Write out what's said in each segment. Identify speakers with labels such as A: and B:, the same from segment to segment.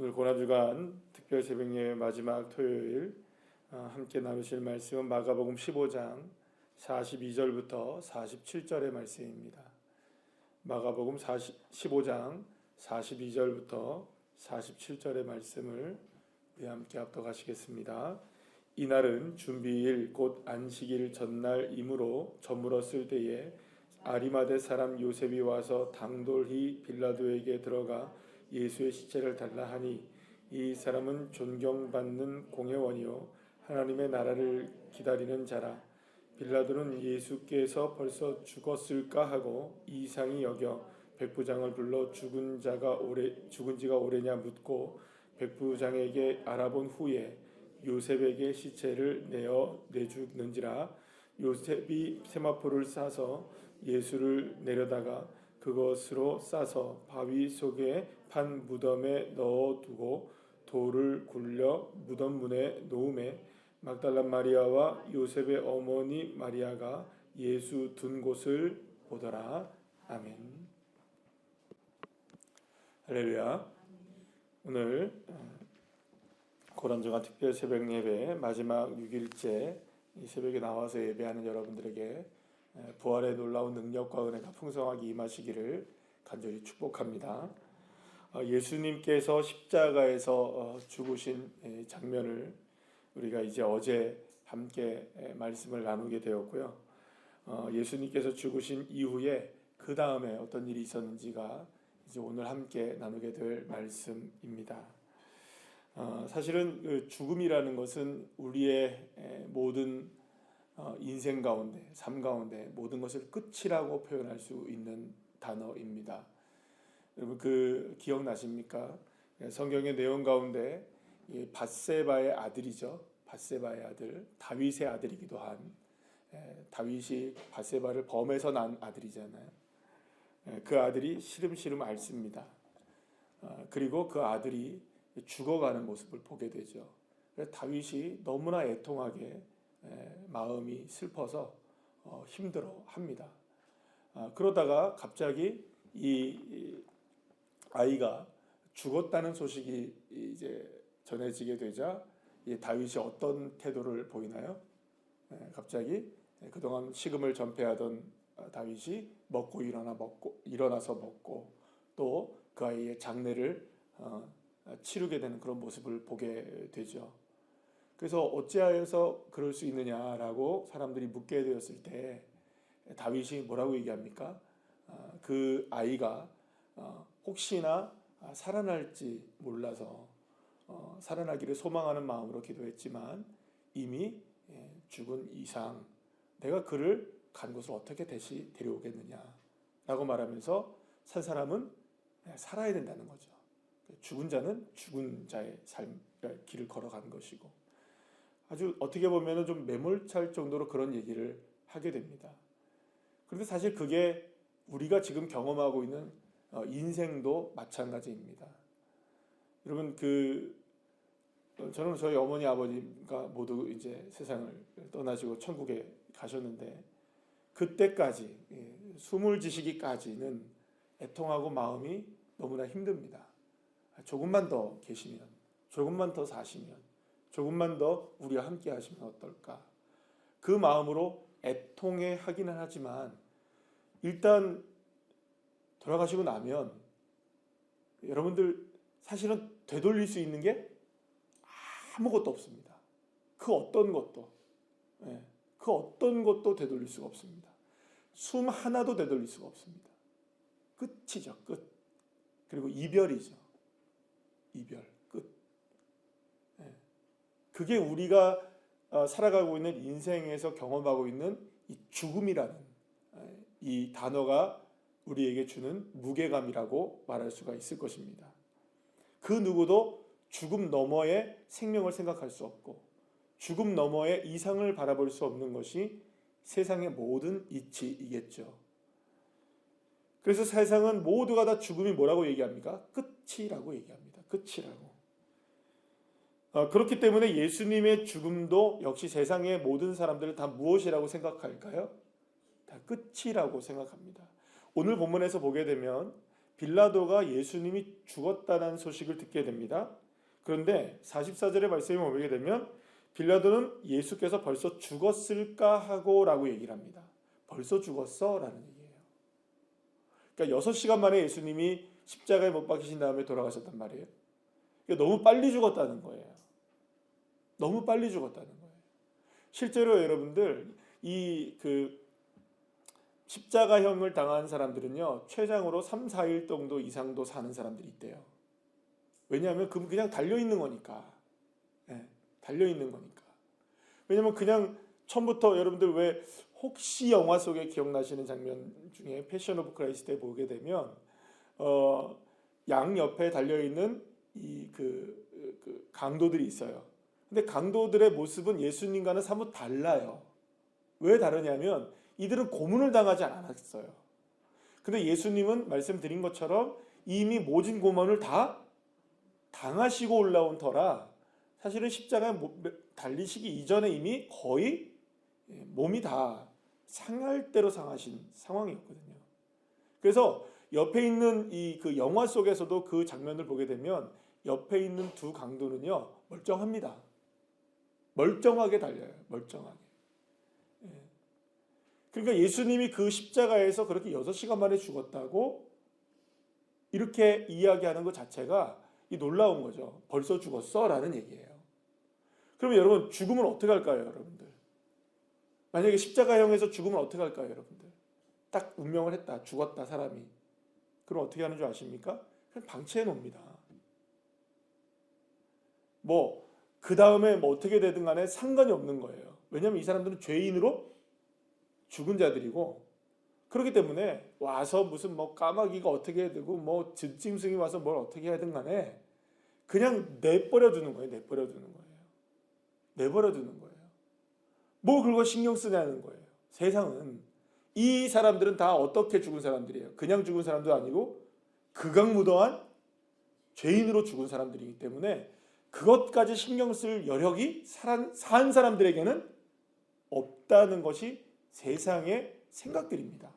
A: 오늘 고난주간 특별 새벽예배 마지막 토요일 함께 나누실 말씀은 마가복음 15장 42절부터 47절의 말씀입니다. 마가복음 15장 42절부터 47절의 말씀을 우리 함께 합독하시겠습니다. 이날은 준비일 곧 안식일 전날이므로 저물었을 때에 아리마대 사람 요셉이 와서 당돌히 빌라도에게 들어가 예수의 시체를 달라 하니 이 사람은 존경받는 공회원이요 하나님의 나라를 기다리는 자라. 빌라도는 예수께서 벌써 죽었을까 하고 이상히 여겨 백부장을 불러 죽은 지가 오래냐 묻고 백부장에게 알아본 후에 요셉에게 시체를 내주는지라. 요셉이 세마포를 싸서 예수를 내려다가 그것으로 싸서 바위 속에 판 무덤에 넣어두고 돌을 굴려 무덤 문에 놓음에 막달라 마리아와 요셉의 어머니 마리아가 예수 둔 곳을 보더라. 아멘. 할렐루야. 오늘 고난주간 특별 새벽 예배 마지막 6일째 이 새벽에 나와서 예배하는 여러분들에게 부활의 놀라운 능력과 은혜가 풍성하게 임하시기를 간절히 축복합니다. 예수님께서 십자가에서 죽으신 장면을 우리가 이제 어제 함께 말씀을 나누게 되었고요. 예수님께서 죽으신 이후에 그 다음에 어떤 일이 있었는지가 이제 오늘 함께 나누게 될 말씀입니다. 사실은 그 죽음이라는 것은 우리의 모든 인생 가운데, 삶 가운데 모든 것을 끝이라고 표현할 수 있는 단어입니다. 여러분 그 기억나십니까? 성경의 내용 가운데 밧세바의 아들이죠. 밧세바의 아들, 다윗의 아들이기도 한 다윗이 밧세바를 범해서 난 아들이잖아요. 그 아들이 시름시름 앓습니다. 그리고 그 아들이 죽어가는 모습을 보게 되죠. 다윗이 너무나 애통하게 마음이 슬퍼서 힘들어 합니다. 그러다가 갑자기 이 아이가 죽었다는 소식이 이제 전해지게 되자 이 다윗이 어떤 태도를 보이나요? 갑자기 그동안 식음을 전폐하던 다윗이 일어나서 먹고 또 그 아이의 장례를 치르게 되는 그런 모습을 보게 되죠. 그래서 어찌하여서 그럴 수 있느냐라고 사람들이 묻게 되었을 때 다윗이 뭐라고 얘기합니까? 그 아이가 혹시나 살아날지 몰라서 살아나기를 소망하는 마음으로 기도했지만 이미 죽은 이상 내가 그를 간 곳을 어떻게 다시 데려오겠느냐라고 말하면서 산 사람은 살아야 된다는 거죠. 죽은 자는 죽은 자의 길을 걸어간 것이고 아주 어떻게 보면 좀 매몰찰 정도로 그런 얘기를 하게 됩니다. 그런데 사실 그게 우리가 지금 경험하고 있는 인생도 마찬가지입니다. 여러분 저는 저희 어머니 아버지가 모두 이제 세상을 떠나시고 천국에 가셨는데 그때까지 숨을 지시기까지는 애통하고 마음이 너무나 힘듭니다. 조금만 더 계시면, 조금만 더 사시면, 조금만 더 우리와 함께 하시면 어떨까? 그 마음으로 애통해 하기는 하지만 일단 돌아가시고 나면 여러분들 사실은 되돌릴 수 있는 게 아무것도 없습니다. 그 어떤 것도 되돌릴 수가 없습니다. 숨 하나도 되돌릴 수가 없습니다. 끝이죠, 끝. 그리고 이별이죠. 이별, 끝. 그게 우리가 살아가고 있는 인생에서 경험하고 있는 이 죽음이라는 이 단어가 우리에게 주는 무게감이라고 말할 수가 있을 것입니다. 그 누구도 죽음 너머의 생명을 생각할 수 없고 죽음 너머의 이상을 바라볼 수 없는 것이 세상의 모든 이치이겠죠. 그래서 세상은 모두가 다 죽음이 뭐라고 얘기합니까? 끝이라고 얘기합니다. 끝이라고. 그렇기 때문에 예수님의 죽음도 역시 세상의 모든 사람들은 다 무엇이라고 생각할까요? 다 끝이라고 생각합니다. 오늘 본문에서 보게 되면 빌라도가 예수님이 죽었다는 소식을 듣게 됩니다. 그런데 44절의 말씀에 보게 되면 빌라도는 예수께서 벌써 죽었을까 하고 라고 얘기를 합니다. 벌써 죽었어? 라는 얘기예요. 그러니까 6시간 만에 예수님이 십자가에 못 박히신 다음에 돌아가셨단 말이에요. 그러니까 너무 빨리 죽었다는 거예요. 너무 빨리 죽었다는 거예요. 실제로 여러분들 이 십자가형을 당한 사람들은요, 최장으로 3, 4일 정도 이상도 사는 사람들이 있대요. 왜냐하면 그냥 달려있는 거니까. 네, 달려있는 거니까. 왜냐하면 그냥 처음부터 여러분들 왜 혹시 영화 속에 기억나시는 장면 중에 패션 오브 크라이스트에 보게 되면 양 옆에 달려있는 이 강도들이 있어요. 근데 강도들의 모습은 예수님과는 사뭇 달라요. 왜 다르냐면 이들은 고문을 당하지 않았어요. 근데 예수님은 말씀드린 것처럼 이미 모진 고문을 다 당하시고 올라온 터라 사실은 십자가에 달리시기 이전에 이미 거의 몸이 다 상할 대로 상하신 상황이었거든요. 그래서 옆에 있는 그 영화 속에서도 그 장면을 보게 되면 옆에 있는 두 강도는요, 멀쩡합니다. 멀쩡하게 달려요. 멀쩡하게. 그러니까 예수님이 그 십자가에서 그렇게 6시간 만에 죽었다고 이렇게 이야기하는 것 자체가 이 놀라운 거죠. 벌써 죽었어? 라는 얘기예요. 그러면 여러분, 죽으면 어떻게 할까요, 여러분들? 만약에 십자가형에서 죽으면 어떻게 할까요, 여러분들? 딱 운명을 했다. 죽었다, 사람이. 그럼 어떻게 하는 줄 아십니까? 그냥 방치해 놓습니다. 그 다음에 어떻게 되든 간에 상관이 없는 거예요. 왜냐하면 이 사람들은 죄인으로 죽은 자들이고, 그렇기 때문에 와서 무슨 까마귀가 어떻게 되고 짐승이 와서 뭘 어떻게 하든 간에 그냥 내버려 두는 거예요. 내버려 두는 거예요. 내버려 두는 거예요. 그걸 신경 쓰냐는 거예요. 세상은 이 사람들은 다 어떻게 죽은 사람들이에요. 그냥 죽은 사람도 아니고 극악무도한 죄인으로 죽은 사람들이기 때문에 그것까지 신경 쓸 여력이 산 사람들에게는 없다는 것이 세상의 생각들입니다.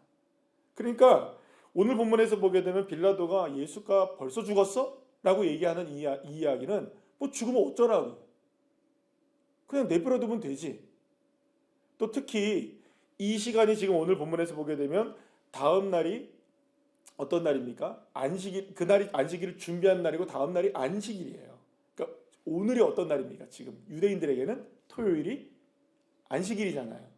A: 그러니까 오늘 본문에서 보게 되면 빌라도가 예수가 벌써 죽었어? 라고 얘기하는 이 이야기는 죽으면 어쩌라고. 그냥 내버려 두면 되지. 또 특히 이 시간이 지금 오늘 본문에서 보게 되면 다음 날이 어떤 날입니까? 안식일, 그날이 안식일을 준비한 날이고 다음 날이 안식일이에요. 그러니까 오늘이 어떤 날입니까? 지금 유대인들에게는 토요일이 안식일이잖아요.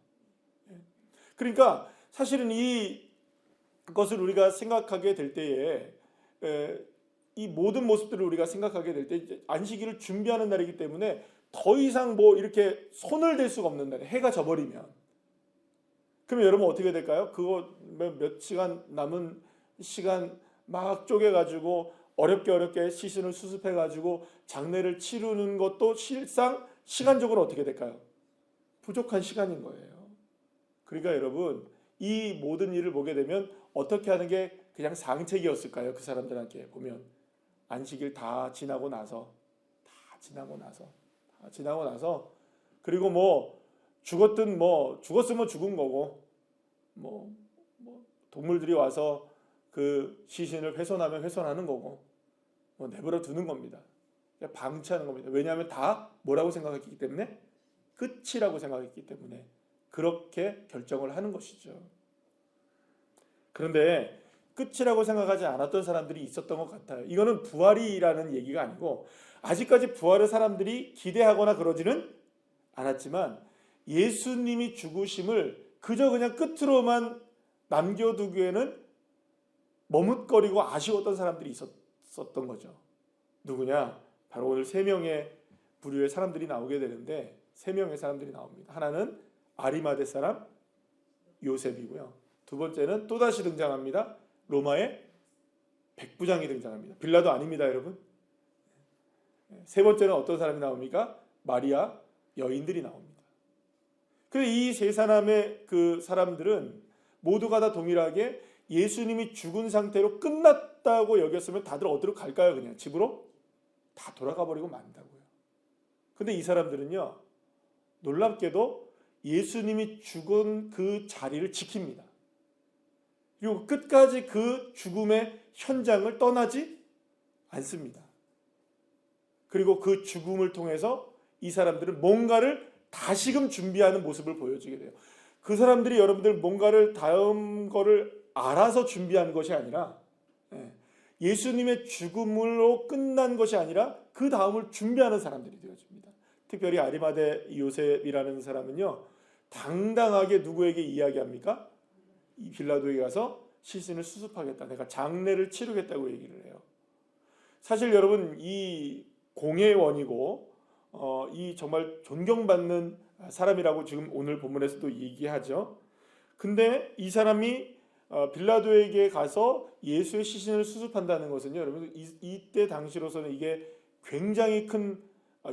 A: 그러니까 사실은 이것을 우리가 생각하게 될 때에 이 모든 모습들을 우리가 생각하게 될 때 안식일을 준비하는 날이기 때문에 더 이상 이렇게 손을 댈 수가 없는 날에 해가 져버리면 그러면 여러분 어떻게 될까요? 그거 몇 시간 남은 시간 막 쪼개가지고 어렵게 시신을 수습해가지고 장례를 치르는 것도 실상 시간적으로 어떻게 될까요? 부족한 시간인 거예요. 그러니까 여러분 이 모든 일을 보게 되면 어떻게 하는 게 그냥 상책이었을까요? 그 사람들한테 보면 안식일 다 지나고 나서 그리고 죽었으면 죽은 거고 동물들이 와서 그 시신을 훼손하면 훼손하는 거고 내버려 두는 겁니다. 방치하는 겁니다. 왜냐하면 다 뭐라고 생각했기 때문에 끝이라고 생각했기 때문에 그렇게 결정을 하는 것이죠. 그런데 끝이라고 생각하지 않았던 사람들이 있었던 것 같아요. 이거는 부활이라는 얘기가 아니고 아직까지 부활을 사람들이 기대하거나 그러지는 않았지만 예수님이 죽으심을 그저 그냥 끝으로만 남겨두기에는 머뭇거리고 아쉬웠던 사람들이 있었던 거죠. 누구냐? 바로 오늘 3명의 부류의 사람들이 나오게 되는데 3명의 사람들이 나옵니다. 하나는 아리마대 사람 요셉이고요. 두 번째는 또다시 등장합니다. 로마의 백부장이 등장합니다. 빌라도 아닙니다, 여러분. 세 번째는 어떤 사람이 나옵니까? 마리아 여인들이 나옵니다. 그래서 이 세 사람의 그 사람들은 모두가 다 동일하게 예수님이 죽은 상태로 끝났다고 여겼으면 다들 어디로 갈까요? 그냥 집으로 다 돌아가 버리고 만다고요. 근데 이 사람들은요, 놀랍게도 예수님이 죽은 그 자리를 지킵니다. 그리고 끝까지 그 죽음의 현장을 떠나지 않습니다. 그리고 그 죽음을 통해서 이 사람들은 뭔가를 다시금 준비하는 모습을 보여주게 돼요. 그 사람들이 여러분들 뭔가를 다음 거를 알아서 준비한 것이 아니라 예수님의 죽음으로 끝난 것이 아니라 그 다음을 준비하는 사람들이 되어집니다. 특별히 아리마대 요셉이라는 사람은요, 당당하게 누구에게 이야기합니까? 이 빌라도에게 가서 시신을 수습하겠다, 내가 장례를 치르겠다고 얘기를 해요. 사실 여러분, 이 공회원이고 이 정말 존경받는 사람이라고 지금 오늘 본문에서도 얘기하죠. 근데 이 사람이 빌라도에게 가서 예수의 시신을 수습한다는 것은요, 여러분, 이때 당시로서는 이게 굉장히 큰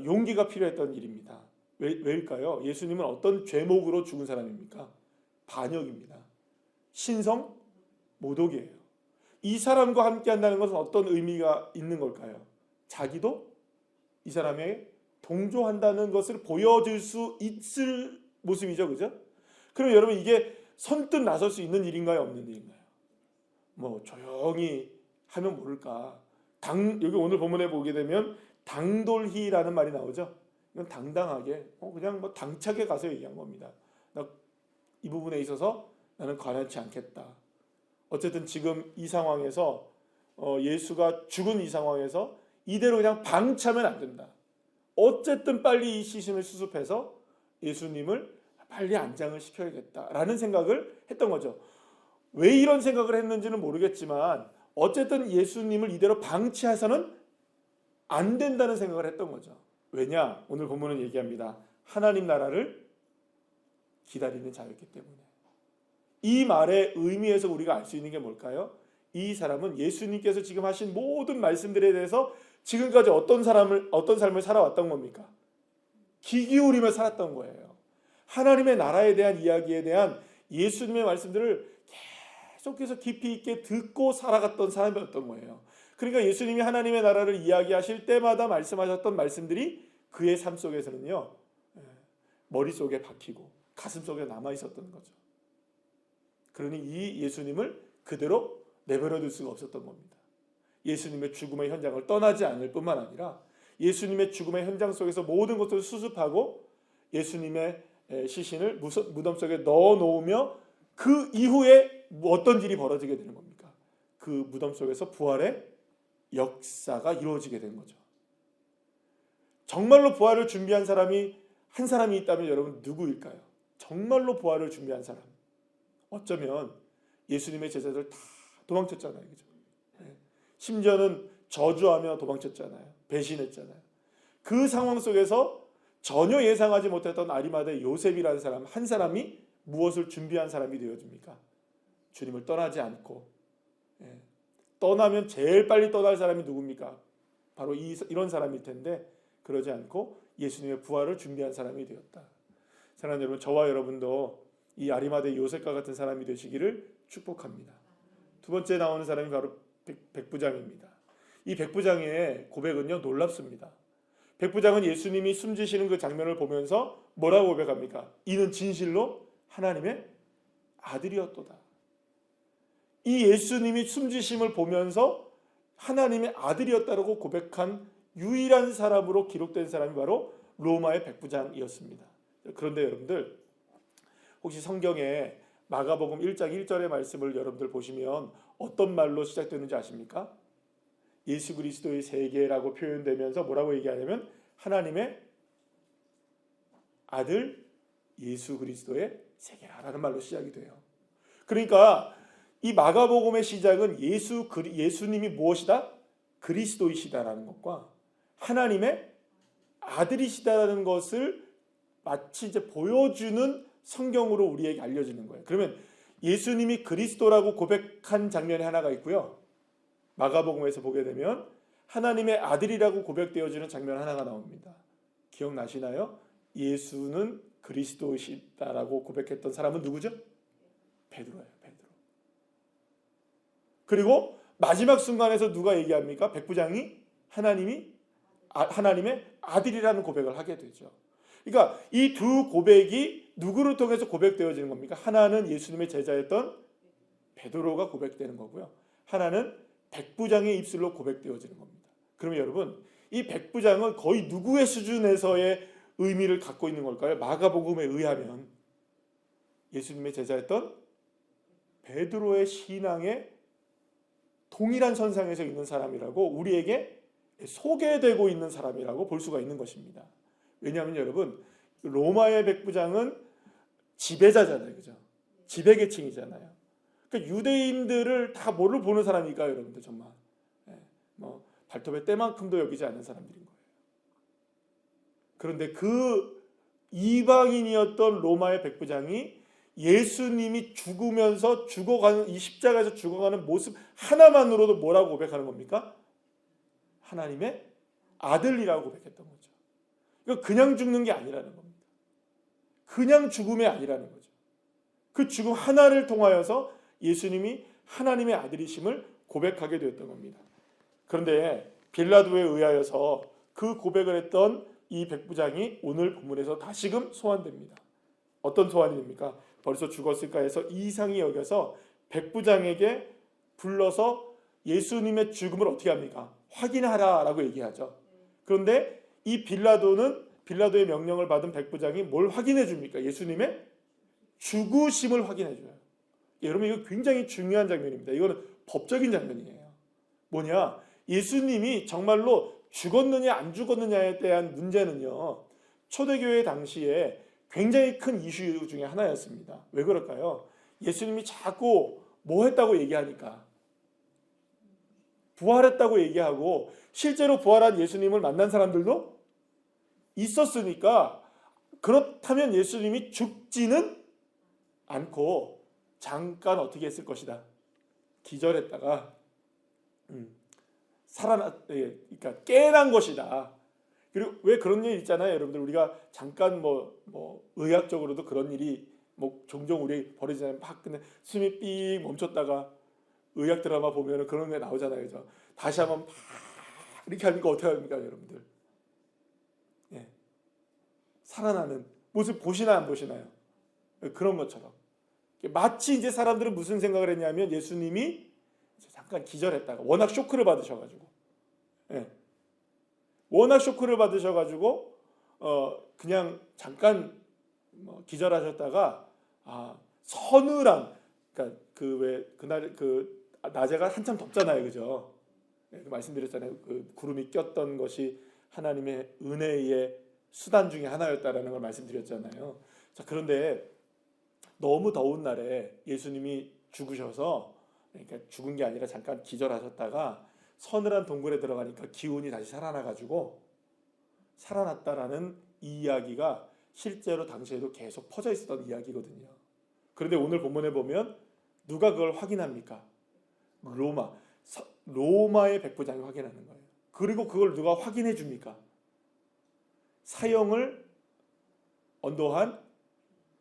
A: 용기가 필요했던 일입니다. 왜일까요? 예수님은 어떤 죄목으로 죽은 사람입니까? 반역입니다. 신성 모독이에요. 이 사람과 함께 한다는 것은 어떤 의미가 있는 걸까요? 자기도 이 사람에 동조한다는 것을 보여줄 수 있을 모습이죠, 그죠? 그럼 여러분, 이게 선뜻 나설 수 있는 일인가요, 없는 일인가요? 뭐 조용히 하면 모를까. 여기 오늘 본문에 보게 되면 당돌히라는 말이 나오죠. 이건 당당하게 그냥 뭐 당차게 가서 얘기한 겁니다. 이 부분에 있어서 나는 관여치 않겠다. 어쨌든 지금 이 상황에서 예수가 죽은 이 상황에서 이대로 그냥 방치하면 안 된다. 어쨌든 빨리 이 시신을 수습해서 예수님을 빨리 안장을 시켜야겠다라는 생각을 했던 거죠. 왜 이런 생각을 했는지는 모르겠지만 어쨌든 예수님을 이대로 방치해서는 안 된다는 생각을 했던 거죠. 왜냐? 오늘 본문은 얘기합니다. 하나님 나라를 기다리는 자였기 때문에. 이 말의 의미에서 우리가 알 수 있는 게 뭘까요? 이 사람은 예수님께서 지금 하신 모든 말씀들에 대해서 지금까지 어떤 삶을 살아왔던 겁니까? 귀 기울이며 살았던 거예요. 하나님의 나라에 대한 이야기에 대한 예수님의 말씀들을 계속해서 깊이 있게 듣고 살아갔던 사람이었던 거예요. 그러니까 예수님이 하나님의 나라를 이야기하실 때마다 말씀하셨던 말씀들이 그의 삶 속에서는요, 머릿속에 박히고 가슴속에 남아 있었던 거죠. 그러니 이 예수님을 그대로 내버려 둘 수가 없었던 겁니다. 예수님의 죽음의 현장을 떠나지 않을 뿐만 아니라 예수님의 죽음의 현장 속에서 모든 것을 수습하고 예수님의 시신을 무덤 속에 넣어 놓으며 그 이후에 어떤 일이 벌어지게 되는 겁니까? 그 무덤 속에서 부활의 역사가 이루어지게 된 거죠. 정말로 부활을 준비한 사람이 한 사람이 있다면 여러분 누구일까요? 정말로 부활을 준비한 사람. 어쩌면 예수님의 제자들 다 도망쳤잖아요. 그죠? 심지어는 저주하며 도망쳤잖아요. 배신했잖아요. 그 상황 속에서 전혀 예상하지 못했던 아리마대 요셉이라는 사람, 한 사람이 무엇을 준비한 사람이 되어집니까? 주님을 떠나지 않고, 떠나면 제일 빨리 떠날 사람이 누굽니까? 바로 이런 사람일 텐데 그러지 않고 예수님의 부활을 준비한 사람이 되었다. 사랑하는 여러분, 저와 여러분도 이 아리마대 요셉과 같은 사람이 되시기를 축복합니다. 두 번째 나오는 사람이 바로 백부장입니다. 이 백부장의 고백은요, 놀랍습니다. 백부장은 예수님이 숨지시는 그 장면을 보면서 뭐라고 고백합니까? 이는 진실로 하나님의 아들이었도다. 이 예수님이 숨지심을 보면서 하나님의 아들이었다고 고백한 유일한 사람으로 기록된 사람이 바로 로마의 백부장이었습니다. 그런데 여러분들, 혹시 성경에 마가복음 1장 1절의 말씀을 여러분들 보시면 어떤 말로 시작되는지 아십니까? 예수 그리스도의 세계라고 표현되면서 뭐라고 얘기하냐면 하나님의 아들 예수 그리스도의 세계라는 말로 시작이 돼요. 그러니까 이 마가복음의 시작은 예수님이 무엇이다? 그리스도이시다라는 것과 하나님의 아들이시다라는 것을 마치 이제 보여주는 성경으로 우리에게 알려지는 거예요. 그러면 예수님이 그리스도라고 고백한 장면이 하나가 있고요. 마가복음에서 보게 되면 하나님의 아들이라고 고백되어지는 장면 하나가 나옵니다. 기억나시나요? 예수는 그리스도이시다라고 고백했던 사람은 누구죠? 베드로예요. 베드로. 그리고 마지막 순간에서 누가 얘기합니까? 백부장이 하나님의 아들이라는 고백을 하게 되죠. 그러니까 이 두 고백이 누구를 통해서 고백되어지는 겁니까? 하나는 예수님의 제자였던 베드로가 고백되는 거고요. 하나는 백부장의 입술로 고백되어지는 겁니다. 그러면 여러분, 이 백부장은 거의 누구의 수준에서의 의미를 갖고 있는 걸까요? 마가복음에 의하면 예수님의 제자였던 베드로의 신앙의 동일한 선상에서 있는 사람이라고 우리에게 소개되고 있는 사람이라고 볼 수가 있는 것입니다. 왜냐하면 여러분, 로마의 백부장은 지배자잖아요, 그죠? 지배계층이잖아요. 그러니까 유대인들을 다 뭐를 보는 사람일까요, 여러분들 정말? 뭐 발톱의 때만큼도 여기지 않는 사람들인 거예요. 그런데 그 이방인이었던 로마의 백부장이 예수님이 죽으면서 죽어가는 이 십자가에서 죽어가는 모습 하나만으로도 뭐라고 고백하는 겁니까? 하나님의 아들이라고 고백했던 거죠. 그러니까 그냥 죽는 게 아니라는 겁니다. 그냥 죽음이 아니라는 거죠. 그 죽음 하나를 통하여서 예수님이 하나님의 아들이심을 고백하게 되었던 겁니다. 그런데 빌라도에 의하여서 그 고백을 했던 이 백부장이 오늘 본문에서 다시금 소환됩니다. 어떤 소환이 됩니까? 벌써 죽었을까 해서 이상히 여겨서 백부장에게 불러서 예수님의 죽음을 어떻게 합니까? 확인하라라고 얘기하죠. 그런데 이 빌라도의 명령을 받은 백부장이 뭘 확인해 줍니까? 예수님의 죽으심을 확인해 줘요. 여러분, 이거 굉장히 중요한 장면입니다. 이거는 법적인 장면이에요. 뭐냐? 예수님이 정말로 죽었느냐 안 죽었느냐에 대한 문제는요, 초대교회 당시에 굉장히 큰 이슈 중에 하나였습니다. 왜 그럴까요? 예수님이 자꾸 뭐 했다고 얘기하니까, 부활했다고 얘기하고 실제로 부활한 예수님을 만난 사람들도 있었으니까, 그렇다면 예수님이 죽지는 않고 잠깐 어떻게 했을 것이다. 기절했다가 그러니까 깨난 것이다. 그리고 왜 그런 일 있잖아요, 여러분들. 우리가 잠깐 뭐 의학적으로도 그런 일이 뭐 종종 우리 벌어지잖아요. 막 근데 숨이 삑 멈췄다가 의학 드라마 보면은 그런 게 나오잖아요, 그죠? 다시 한번 막 이렇게 하니까 어떻게 합니까, 여러분들? 예. 살아나는 모습 보시나 안 보시나요? 그런 것처럼 마치 이제 사람들은 무슨 생각을 했냐면 예수님이 잠깐 기절했다가 워낙 쇼크를 받으셔가지고, 워낙 쇼크를 받으셔가지고 그냥 잠깐 기절하셨다가 서늘한, 그러니까 그날 낮에가 한참 덥잖아요, 그죠? 말씀드렸잖아요. 그 구름이 꼈던 것이 하나님의 은혜의 수단 중에 하나였다라는 걸 말씀드렸잖아요. 자, 그런데 너무 더운 날에 예수님이 죽으셔서, 그러니까 죽은 게 아니라 잠깐 기절하셨다가 서늘한 동굴에 들어가니까 기운이 다시 살아나가지고 살아났다라는 이 이야기가 실제로 당시에도 계속 퍼져 있었던 이야기거든요. 그런데 오늘 본문에 보면 누가 그걸 확인합니까? 로마의 백부장이 확인하는 거예요. 그리고 그걸 누가 확인해 줍니까? 사형을 언도한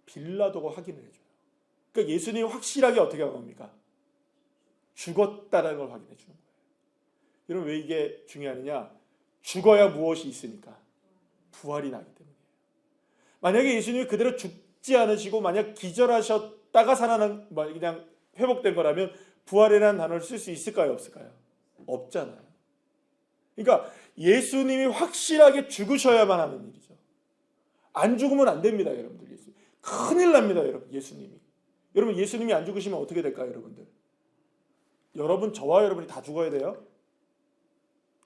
A: 빌라도가 확인을 해줘요. 그러니까 예수님이 확실하게 어떻게 한 겁니까? 죽었다라는 걸 확인해 주는 거예요. 여러분, 왜 이게 중요하느냐? 죽어야 무엇이 있으니까? 부활이 나기 때문이에요. 만약에 예수님이 그대로 죽지 않으시고 만약 기절하셨다가 그냥 회복된 거라면 부활이라는 단어를 쓸 수 있을까요, 없을까요? 없잖아요. 그러니까 예수님이 확실하게 죽으셔야만 하는 일이죠. 안 죽으면 안 됩니다, 여러분들. 큰일 납니다, 여러분. 여러분, 예수님이 안 죽으시면 어떻게 될까요, 여러분들? 여러분, 저와 여러분이 다 죽어야 돼요?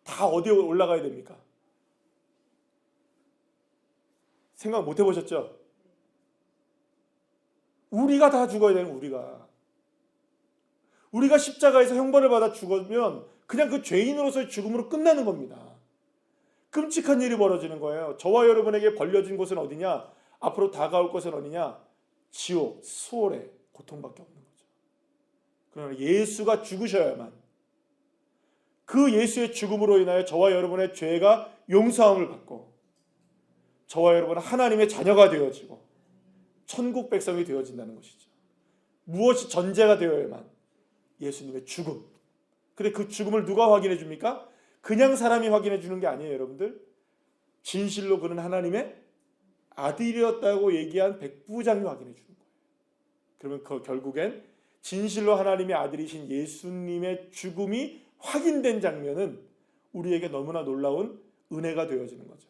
A: 다 어디에 올라가야 됩니까? 생각 못 해보셨죠? 우리가 다 죽어야 되는, 우리가 십자가에서 형벌을 받아 죽으면 그냥 그 죄인으로서의 죽음으로 끝나는 겁니다. 끔찍한 일이 벌어지는 거예요. 저와 여러분에게 벌려진 곳은 어디냐? 앞으로 다가올 것은 어디냐? 지옥, 수월의 고통밖에 없는 거죠. 그러나 예수가 죽으셔야만, 그 예수의 죽음으로 인하여 저와 여러분의 죄가 용서함을 받고 저와 여러분은 하나님의 자녀가 되어지고 천국 백성이 되어진다는 것이죠. 무엇이 전제가 되어야만? 예수님의 죽음. 근데 그 죽음을 누가 확인해 줍니까? 그냥 사람이 확인해 주는 게 아니에요, 여러분들. 진실로 그는 하나님의 아들이었다고 얘기한 백부장이 확인해 주는 거예요. 그러면 결국엔 진실로 하나님의 아들이신 예수님의 죽음이 확인된 장면은 우리에게 너무나 놀라운 은혜가 되어지는 거죠.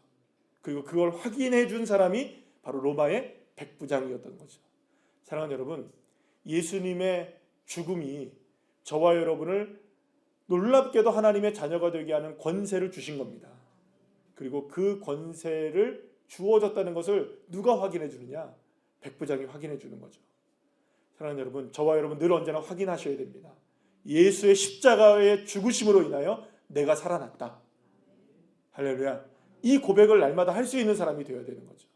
A: 그리고 그걸 확인해 준 사람이 바로 로마의 백부장이었던 거죠. 사랑하는 여러분, 예수님의 죽음이 저와 여러분을 놀랍게도 하나님의 자녀가 되게 하는 권세를 주신 겁니다. 그리고 그 권세를 주어졌다는 것을 누가 확인해 주느냐? 백부장이 확인해 주는 거죠. 사랑하는 여러분, 저와 여러분 늘 언제나 확인하셔야 됩니다. 예수의 십자가의 죽으심으로 인하여 내가 살아났다. 할렐루야. 이 고백을 날마다 할 수 있는 사람이 되어야 되는 거죠.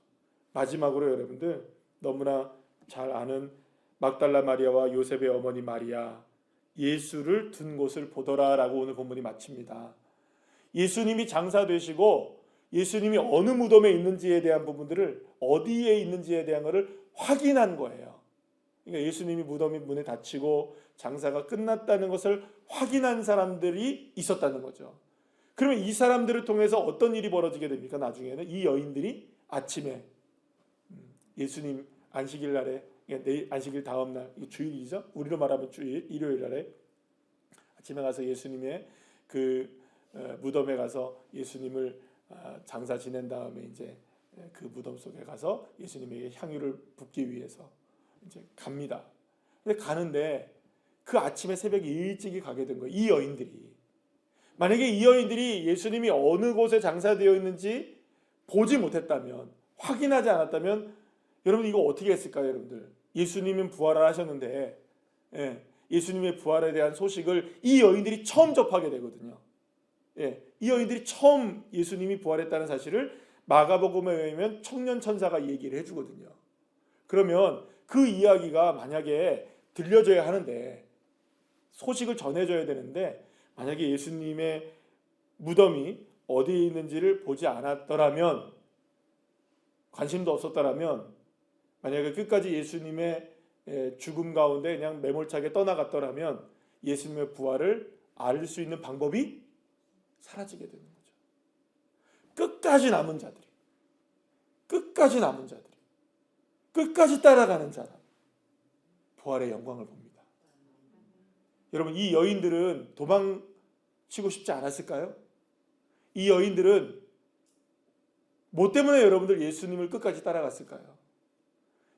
A: 마지막으로 여러분들, 너무나 잘 아는 막달라 마리아와 요셉의 어머니 마리아, 예수를 둔 곳을 보더라 라고 오늘 본문이 마칩니다. 예수님이 장사되시고 예수님이 어느 무덤에 있는지에 대한 부분들을, 어디에 있는지에 대한 것을 확인한 거예요. 그러니까 예수님이 무덤이 문에 닫히고 장사가 끝났다는 것을 확인한 사람들이 있었다는 거죠. 그러면 이 사람들을 통해서 어떤 일이 벌어지게 됩니까? 나중에는 이 여인들이 아침에 예수님 안식일 날에, 내일 안식일 다음 날, 이거 주일이죠? 우리로 말하면 주일, 일요일 날에 아침에 가서 예수님의 그 무덤에 가서 예수님을 장사 지낸 다음에 이제 그 무덤 속에 가서 예수님에게 향유를 붓기 위해서 이제 갑니다. 근데 가는데 그 아침에 새벽에 일찍이 가게 된 거예요. 이 여인들이. 만약에 이 여인들이 예수님이 어느 곳에 장사되어 있는지 보지 못했다면, 확인하지 않았다면, 여러분 이거 어떻게 했을까요, 여러분들? 예수님은 부활을 하셨는데, 예수님의 부활에 대한 소식을 이 여인들이 처음 접하게 되거든요. 이 여인들이 처음 예수님이 부활했다는 사실을 마가복음에 의하면 청년 천사가 얘기를 해주거든요. 그러면 그 이야기가 만약에 들려줘야 하는데, 소식을 전해줘야 되는데, 만약에 예수님의 무덤이 어디에 있는지를 보지 않았더라면, 관심도 없었더라면, 만약에 끝까지 예수님의 죽음 가운데 그냥 매몰차게 떠나갔더라면 예수님의 부활을 알 수 있는 방법이 사라지게 되는 거죠. 끝까지 남은 자들이, 끝까지 따라가는 자라 부활의 영광을 봅니다. 여러분, 이 여인들은 도망치고 싶지 않았을까요? 이 여인들은 뭐 때문에 여러분들 예수님을 끝까지 따라갔을까요?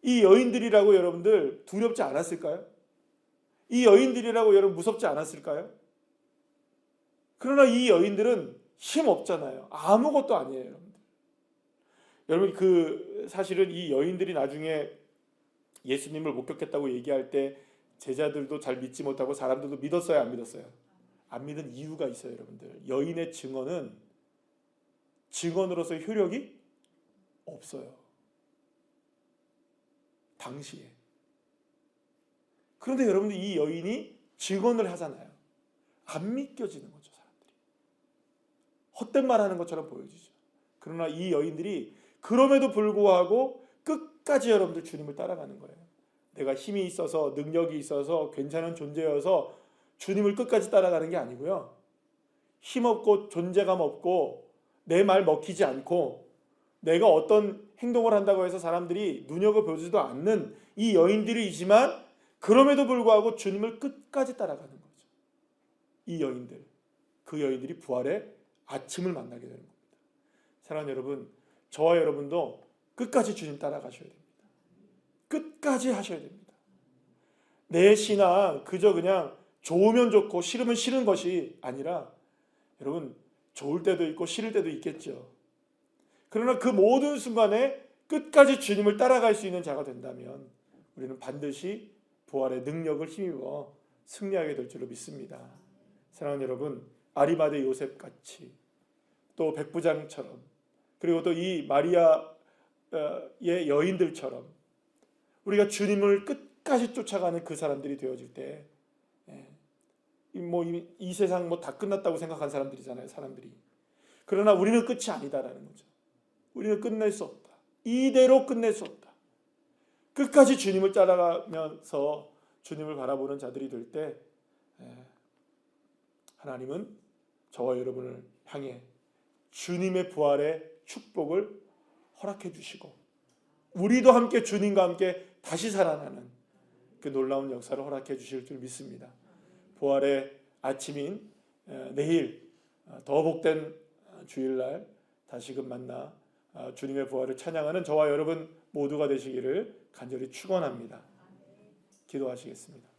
A: 이 여인들이라고 여러분들 두렵지 않았을까요? 이 여인들이라고 여러분 무섭지 않았을까요? 그러나 이 여인들은 힘 없잖아요. 아무것도 아니에요, 여러분들. 여러분, 그 사실은 이 여인들이 나중에 예수님을 목격했다고 얘기할 때 제자들도 잘 믿지 못하고 사람들도 믿었어요, 안 믿었어요? 안 믿은 이유가 있어요, 여러분들. 여인의 증언은 증언으로서의 효력이 없어요. 당시에. 그런데 여러분들, 이 여인이 증언을 하잖아요. 안 믿겨지는 거죠, 사람들이. 헛된 말 하는 것처럼 보여지죠. 그러나 이 여인들이 그럼에도 불구하고 끝까지 여러분들 주님을 따라가는 거예요. 내가 힘이 있어서, 능력이 있어서, 괜찮은 존재여서 주님을 끝까지 따라가는 게 아니고요. 힘없고 존재감 없고 내 말 먹히지 않고 내가 어떤 행동을 한다고 해서 사람들이 눈여겨보지도 않는 이 여인들이지만 그럼에도 불구하고 주님을 끝까지 따라가는 거죠. 이 여인들, 그 여인들이 부활의 아침을 만나게 되는 겁니다. 사랑하는 여러분, 저와 여러분도 끝까지 주님 따라가셔야 됩니다. 끝까지 하셔야 됩니다. 내 신앙 그저 그냥 좋으면 좋고 싫으면 싫은 것이 아니라, 여러분, 좋을 때도 있고 싫을 때도 있겠죠. 그러나 그 모든 순간에 끝까지 주님을 따라갈 수 있는 자가 된다면 우리는 반드시 부활의 능력을 힘입어 승리하게 될 줄로 믿습니다. 사랑하는 여러분, 아리마대 요셉같이, 또 백부장처럼, 그리고 또 이 마리아의 여인들처럼 우리가 주님을 끝까지 쫓아가는 그 사람들이 되어질 때, 이 세상 다 끝났다고 생각한 사람들이잖아요, 사람들이. 그러나 우리는 끝이 아니다라는 거죠. 우리는 끝낼 수 없다. 이대로 끝낼 수 없다. 끝까지 주님을 따라가면서 주님을 바라보는 자들이 될 때, 하나님은 저와 여러분을 향해 주님의 부활의 축복을 허락해 주시고, 우리도 함께 주님과 함께 다시 살아나는 그 놀라운 역사를 허락해 주실 줄 믿습니다. 부활의 아침인 내일 더 복된 주일날 다시금 만나 주님의 부활을 찬양하는 저와 여러분 모두가 되시기를 간절히 축원합니다. 기도하시겠습니다.